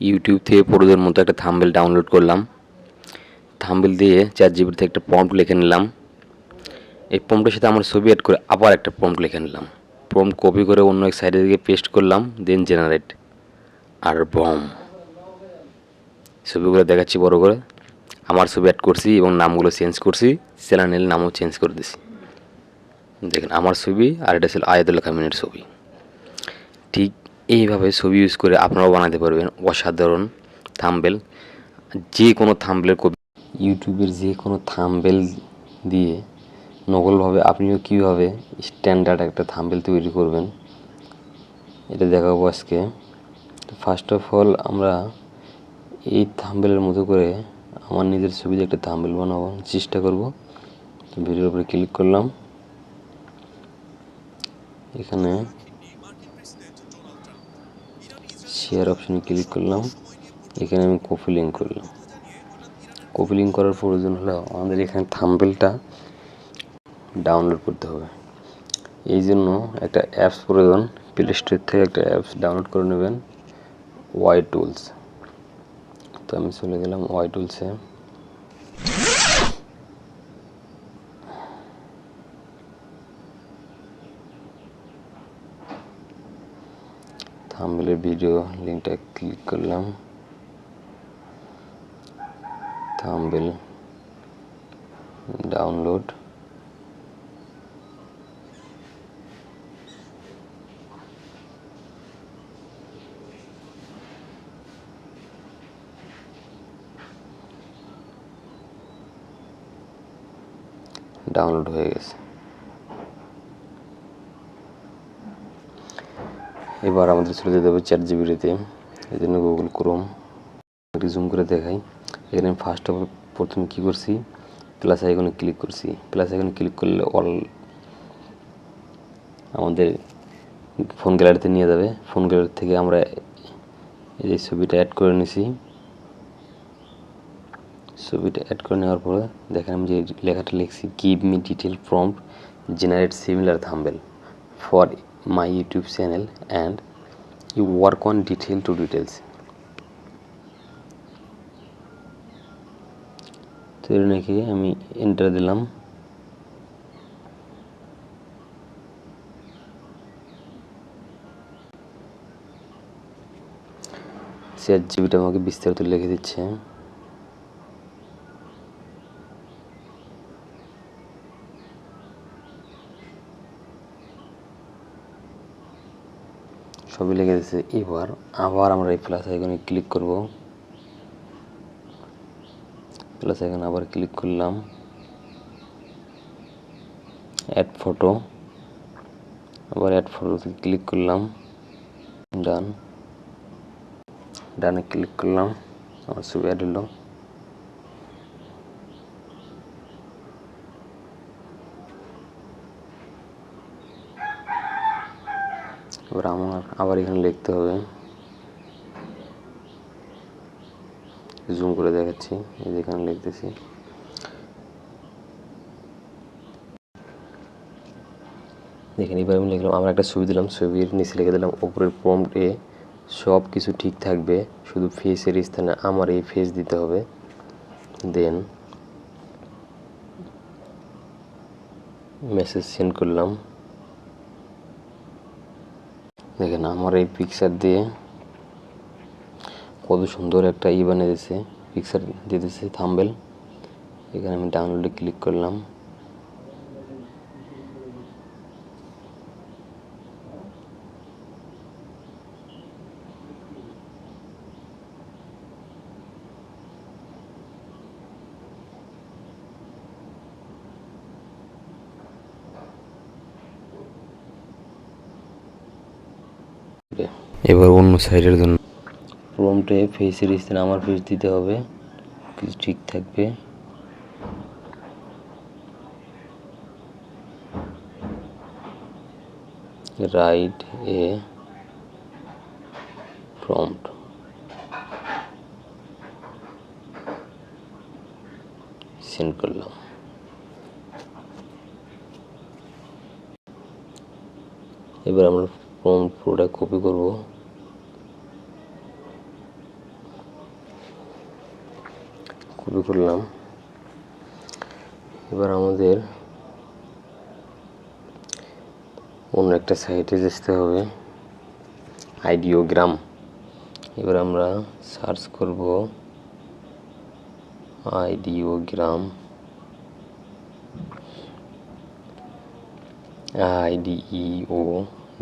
YouTube থেকে প্রয়োজন মতো একটা থাম্বনেল ডাউনলোড করলাম। থাম্বনেল দিয়ে ChatGPT থেকে একটা প্রম্পট লিখে নিলাম। এই প্রম্পটের সাথে আমার ছবি অ্যাড করে আবার একটা প্রম্পট লিখে নিলাম। প্রম্পট কপি করে অন্য এক সাইডে দিকে পেস্ট করলাম, দেন জেনারেট। আর বম, ছবিগুলো দেখাচ্ছি বড় করে। আমার ছবি অ্যাড করছি এবং নামগুলো চেঞ্জ করছি, চ্যানেলের নামও চেঞ্জ করে দিছি। দেখেন আমার ছবি, আর এটা ছিল আয়াতুল্লাহ খামিনের ছবি। ঠিক এইভাবে ছবি ইউজ করে আপনারাও বানাতে পারবেন অসাধারণ থাম্বনেল। যে কোনো থাম্বনেল কপি, ইউটিউবের যে কোনো থাম্বনেল দিয়ে নকলভাবে আপনিও কীভাবে স্ট্যান্ডার্ড একটা থাম্বনেল তৈরি করবেন এটা দেখাবো আজকে। ফার্স্ট অফ অল আমরা এই থাম্বনেলের মতো করে আমার নিজের ছবিতে একটা থাম্বনেল বানাবো চেষ্টা করব। ভিডিওর উপরে ক্লিক করলাম, এখানে শেয়ার অপশনে ক্লিক করলাম, এখানে আমি কপি লিঙ্ক করলাম। কপি লিঙ্ক করার প্রয়োজন হলো আমাদের এখানে থাম্বনেলটা ডাউনলোড করতে হবে। এই জন্য একটা অ্যাপস প্রয়োজন। প্লে স্টোর থেকে একটা অ্যাপস ডাউনলোড করে নেবেন, ওয়াই টুলস। তো আমি চলে গেলাম ওয়াই টুলসে। থাম্বনেলের ভিডিও লিঙ্কটা ক্লিক করলাম, থাম্বনেল ডাউনলোড। ডাউনলোড হয়ে গেছে। এবার আমাদের চলে যেতে হবে ChatGPT-তে। এই জন্য গুগল ক্রোম একটু জুম করে দেখাই। এখানে ফার্স্ট অফ অল প্রথমে কী করছি, প্লাস আইকনে ক্লিক করছি। প্লাস আইকনে ক্লিক করলে অল আমাদের ফোন গ্যালারিতে নিয়ে যাবে। ফোন গ্যালারি থেকে আমরা এই যে ছবিটা অ্যাড করে নিছি। ছবিটা অ্যাড করে নেওয়ার পরে দেখেন আমি যে লেখাটা লিখছি, give me detail prompt generate similar thumbnail for my YouTube channel and you work on detail to details. তো এর নাকি আমি এন্টার দিলাম। ChatGPT আমাকে বিস্তারিত লিখে দিচ্ছে। সবই লিখে দিচ্ছে। এবার আবার আমরা এই প্লাস আইকনে ক্লিক করব। প্লাস আইকনে আবার ক্লিক করলাম, অ্যাড ফটো। আবার অ্যাড ফটোতে ক্লিক করলাম, ডান। ডানে ক্লিক করলাম, আমার ছবি অ্যাড হলো। এবার আমার আবার এখানে লিখতে হবে, জুম করে দেখাচ্ছি, এই যে এখানে লিখতেছি। দেখেন এবার আমি লিখলাম, আমরা একটা ছবি দিলাম, ছবির নিচে লিখে দিলাম উপরের প্রম্পটে সব কিছু ঠিক থাকবে, শুধু ফেসের স্থানে আমার এই ফেস দিতে হবে। দেন মেসেজ সেন্ড করলাম। দেখেন আমার এই পিকচার দিয়ে কত সুন্দর একটা বানিয়ে দিয়েছে, পিকচার দিয়ে দিয়েছে থাম্বনেল। এখানে আমি ডাউনলোডে ক্লিক করলাম। এবার অন্য সাইডের জন্য প্রম্পটে ফেসের স্থানে আমার ফেস দিতে হবে, কিছু ঠিক থাকবে। রাইট এ প্রম্পট, সেন্ড করলাম। এবার আমরা প্রম্পট পুরোটা কপি করব। কপি করলাম। এবার আমাদের অন্য একটা সাইটে যেতে হবে, আইডিওগ্রাম। এবার আমরা সার্চ করব আইডিওগ্রাম, IDEOGRAM,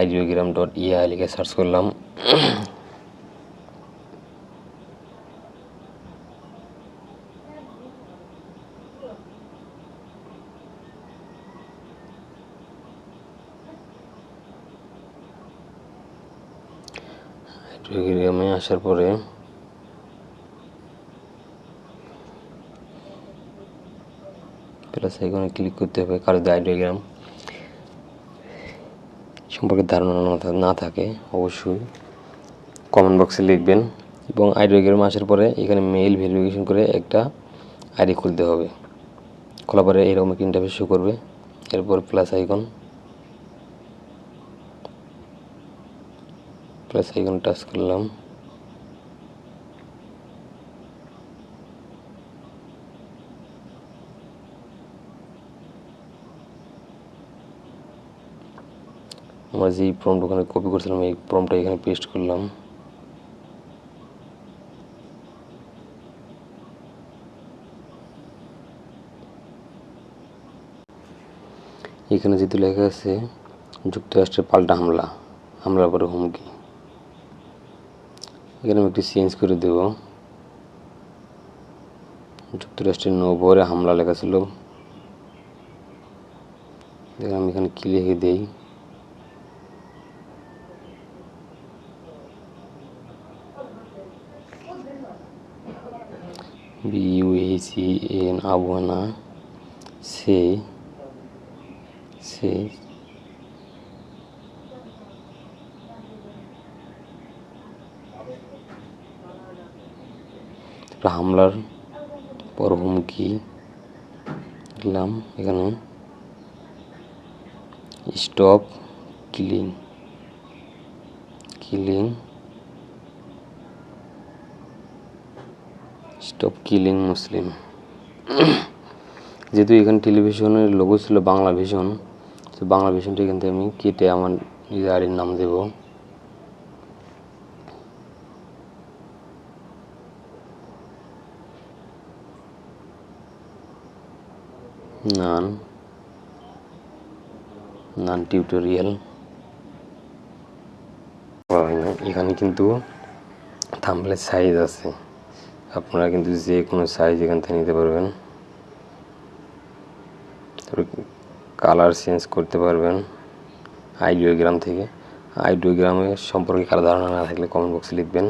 ideogram.ai লিখে সার্চ করলাম। আইডিওগ্রামে আসার পরে প্লাস আইকনে ক্লিক করতে হবে। কারো যদি আইডিওগ্রাম সম্পর্কে ধারণা না থাকে অবশ্যই কমেন্ট বক্সে লিখবেন। এবং আইডিওগ্রাম আসার পরে এখানে মেইল ভেরিফিকেশন করে একটা আইডি খুলতে হবে। খোলার পরে এরকম একটা ইন্টারফেস শো করবে। এরপর প্লাস আইকন টাচ করলাম। আমরা যে প্রম্পট ওখানে কপি করছিলাম এই প্রম্পটটা এখানে পেস্ট করলাম। এখানে যেহেতু লেখা আছে যুক্তরাষ্ট্রের পাল্টা হামলার পরে হুমকি, এখানে আমি একটু চেঞ্জ করে দেব। যুক্তরাষ্ট্রের নৌবহরে হামলা লেখা ছিল, দেখেন আমি এখানে কি লিখে দেই, BUACN আবহানা সে হামলার পর হুমকি দিলাম। এখানে স্টপ কিলিং মুসলিম। যেহেতু এখানে টেলিভিশনের লোগো ছিল বাংলা ভিশন, তো বাংলা ভিশনটা এখান থেকে আমি কেটে আমার নিজের আইডির নাম দেব। নান টিউটোরিয়াল। এখানে কিন্তু থাম্বনেলের সাইজ আছে, আপনারা কিন্তু যে কোনো সাইজ এখান থেকে নিতে পারবেন। তারপরে কালার চেঞ্জ করতে পারবেন আইডিওগ্রাম থেকে। আইডিওগ্রামের সম্পর্কে কারো ধারণা না থাকলে কমেন্ট বক্সে লিখবেন।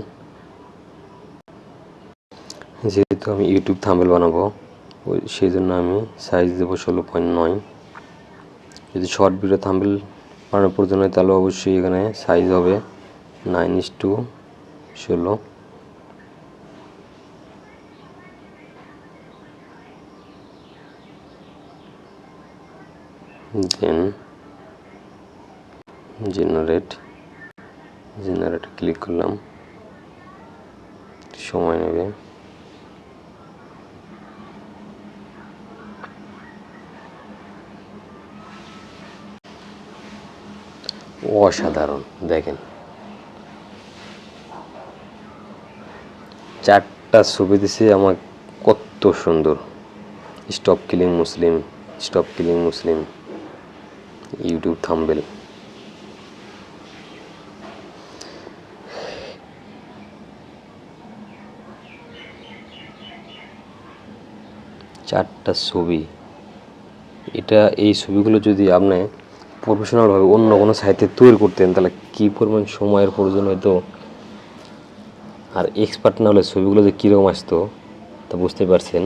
যেহেতু আমি ইউটিউব থাম্বনেল বানাবো সেই জন্য আমি সাইজ দেবো 16.9। যদি শর্ট ভিডিও থাম্বনেল বানানোর প্রয়োজন হয় তাহলে অবশ্যই এখানে সাইজ হবে 9:16। দেন জেনারেট ক্লিক করলাম, সময় নেবে। অসাধারণ, দেখেন 4টা ছবি দিছে আমার, কত সুন্দর। স্টপ কিলিং মুসলিম ইউটিউব থাম্বনেল। চারটা ছবি, এই ছবিগুলো যদি আপনি প্রফেশনালভাবে অন্য কোনো সাইটে তৈরি করতেন তাহলে কী পরিমাণ সময়ের প্রয়োজন হতো, আর এক্সপার্ট না হলে ছবিগুলো যে কীরকম আসতো তা বুঝতে পারছেন।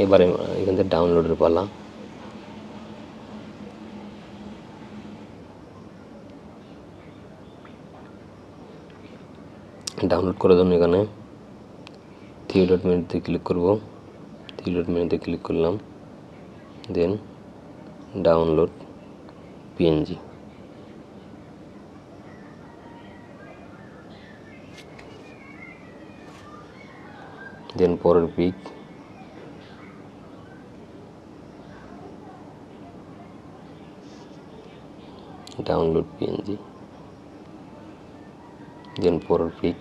এবারে এখান থেকে ডাউনলোডের পালা। ডাউনলোড করার জন্য এখানে 3 ডট মেনুতে ক্লিক করব, 3 ডট মেনুতে ক্লিক করলাম, দেন ডাউনলোড PNG। দেন পরের পিক, ডাউনলোড পিএনজি, দেন পরের পিক,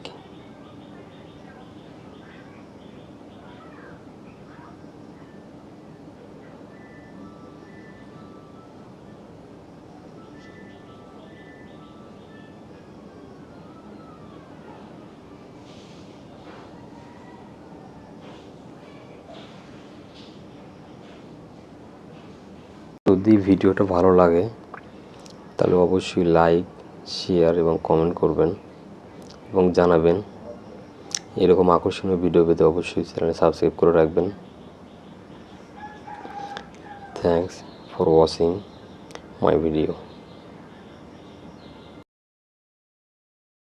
যদি ভিডিওটা ভালো লাগে তাহলে অবশ্যই লাইক, শেয়ার এবং কমেন্ট করবেন এবং জানাবেন। এরকম আকর্ষণীয় ভিডিও পেতে অবশ্যই চ্যানেল সাবস্ক্রাইব করে রাখবেন। Thanks for watching my video.